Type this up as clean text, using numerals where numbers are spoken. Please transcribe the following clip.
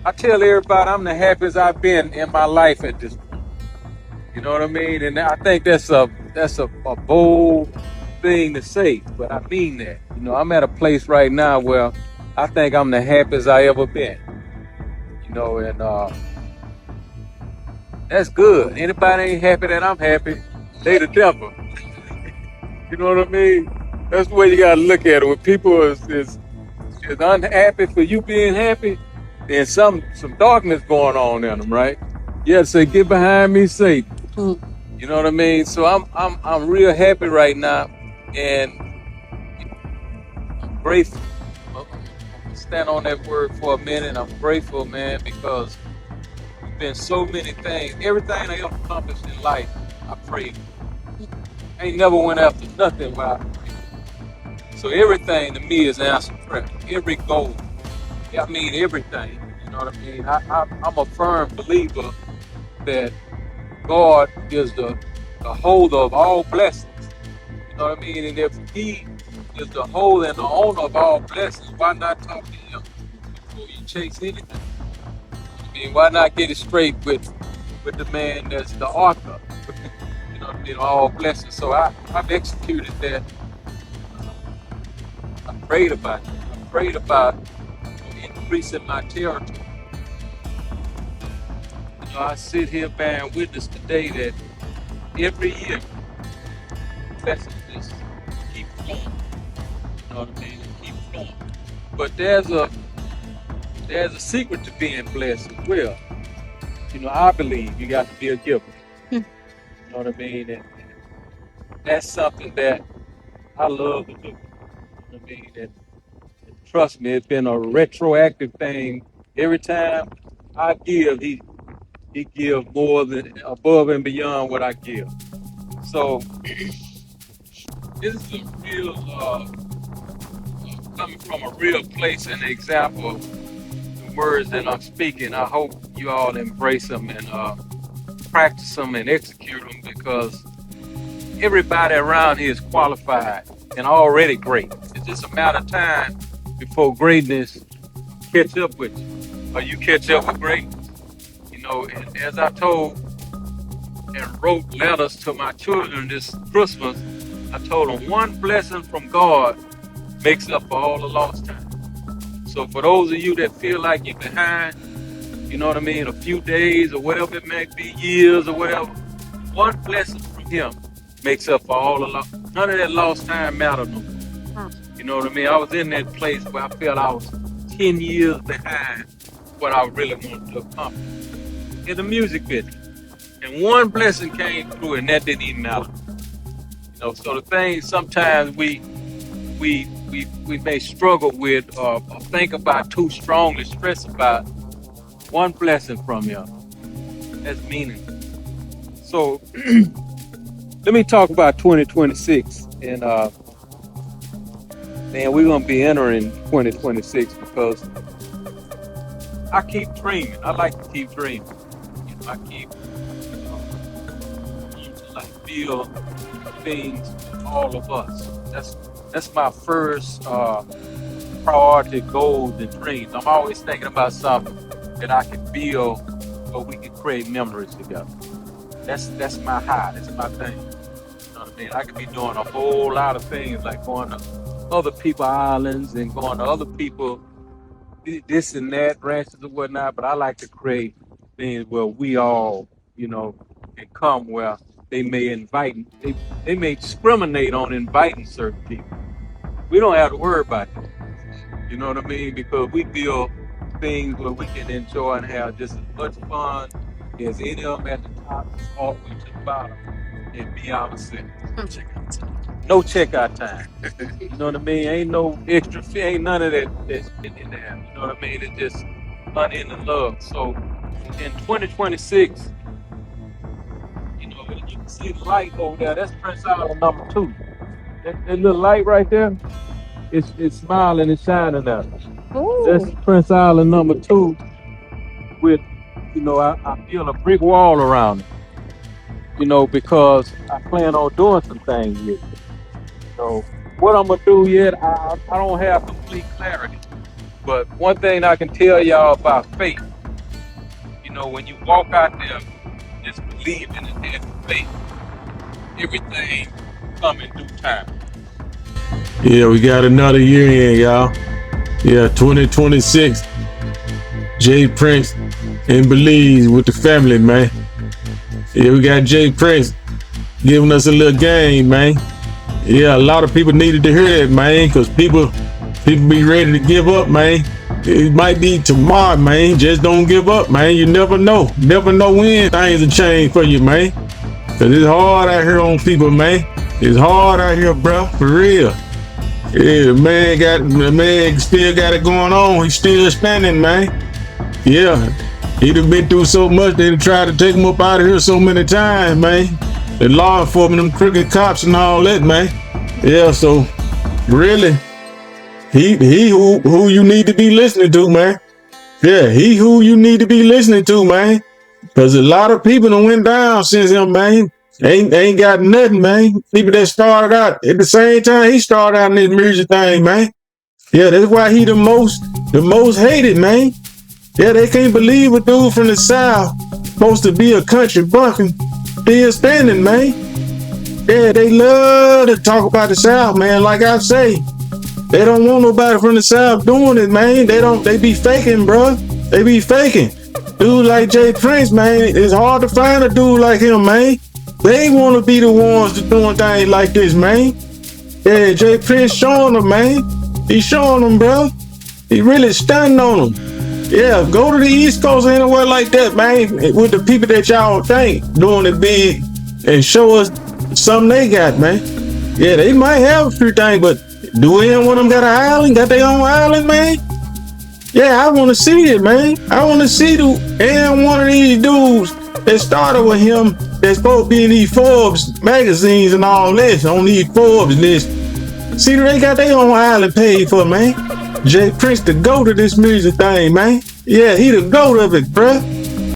I tell everybody I'm the happiest I've been in my life at this point. You know what I mean? And I think that's a bold thing to say, but I mean that. You know, I'm at a place right now where I think I'm the happiest I ever been. You know, and that's good. Anybody ain't happy that I'm happy, they the devil. You know what I mean? That's the way you gotta look at it. When people is unhappy for you being happy, then some darkness going on in them, right? Yeah, say get behind me, Satan. You know what I mean? So I'm real happy right now, and I'm grateful. I'm gonna stand on that word for a minute. I'm grateful, man, because there's been so many things. Everything I ever accomplished in life, I prayed. I ain't never went after nothing without praying. So everything to me is answered prayer. Every goal. I mean everything. You know what I mean? I'm a firm believer that God is the holder of all blessings. You know what I mean? And if He is the holder and the owner of all blessings, why not talk to Him before you chase anything? I mean, why not get it straight with the man that's the author? You know what I mean? All blessings. So I've executed that. I prayed about it. I prayed about increasing my territory. You know, I sit here bearing witness today that every year blessings just keep flowing. You know what I mean? It keep flowing. But there's a secret to being blessed as well. You know, I believe you got to be a giver. You know what I mean? And that's something that I love to do. You know what I mean? And trust me, it's been a retroactive thing. Every time I give, he gives more than above and beyond what I give. So this is a real coming from a real place and example of the words that I'm speaking. I hope you all embrace them and practice them and execute them because everybody around here is qualified and already great. It's just a matter of time before greatness catch up with you or you catch up with greatness. You know, and as I told and wrote letters to my children this Christmas, I told them one blessing from God makes up for all the lost time. So for those of you that feel like you're behind, you know what I mean, a few days or whatever it may be, years or whatever, one blessing from Him makes up for all the lost. None of that lost time matters no more. You know what I mean? I was in that place where I felt I was 10 years behind what I really wanted to accomplish in the music business. And one blessing came through and that didn't even matter. You know, so the things sometimes we may struggle with or think about too strongly, stress about, one blessing from Him. That's meaningful. So let me talk about 2026. And man, we're gonna be entering 2026 because I keep dreaming. I like to keep dreaming. You know, I keep like feel things in all of us. That's my first priority goals and dreams. I'm always thinking about something that I can build or we can create memories together. That's my high. That's my thing. You know what I mean? I could be doing a whole lot of things like going to other people's islands and going to other people this and that, ranches or whatnot, but I like to create things where we all, you know, can come where they may invite, they may discriminate on inviting certain people. We don't have to worry about that. You know what I mean? Because we build things where we can enjoy and have just as much fun as any of them at the top all the way to the bottom and be ourselves. No checkout time. You know what I mean? Ain't no extra fee, ain't none of that that's in there. You know what I mean? It's just unending love. So in 2026, you know, you can see the light over there. That's Prince Island number 2. That little light right there, it's smiling and shining out. That's Prince Island number 2 with, you know, I feel a brick wall around it. You know, because I plan on doing some things with it. So what I'm gonna do yet, I don't have complete clarity. But one thing I can tell y'all about faith when you walk out there, just believing and having faith, everything come in due time. Yeah, we got another year in, y'all. Yeah, 2026. Jay Prince in Belize with the family, man. Yeah, we got Jay Prince giving us a little game, man. Yeah, a lot of people needed to hear that, man, because people be ready to give up, man. It might be tomorrow, man. Just don't give up, man. You never know. Never know when things will change for you, man. Because it's hard out here on people, man. It's hard out here, bro, for real. Yeah, the man still got it going on. He's still standing, man. Yeah, he done been through so much. They done tried to take him up out of here so many times, man. The law enforcement, them crooked cops and all that, man. Yeah, so really, he who you need to be listening to, man. Yeah, he who you need to be listening to, man. Because a lot of people done went down since him, man. Ain't got nothing, man. People that started out at the same time he started out in this music thing, man. Yeah, that's why he the most hated, man. Yeah, they can't believe a dude from the South supposed to be a country bumpkin still standing, man. Yeah, they love to talk about the South, man. Like I say, they don't want nobody from the South doing it, man. They be faking, bro. They be faking. Dude like Jay Prince, man, it's hard to find a dude like him, man. They want to be the ones that doing things like this, man. Yeah, Jay Prince showing them, man. He's showing them, bro. He really standing on them. Yeah, go to the East Coast anywhere like that, man, with the people that y'all think doing it big and show us something they got, man. Yeah, they might have a few things, but do any one of them got an island, got their own island, man? Yeah, I want to see it, man. I want to see and one of these dudes that started with him that's supposed to be in these Forbes magazines and all this, on these Forbes lists. See, they got their own island paid for, man. Jay Prince the GOAT of this music thing, man. Yeah, he the GOAT of it, bruh.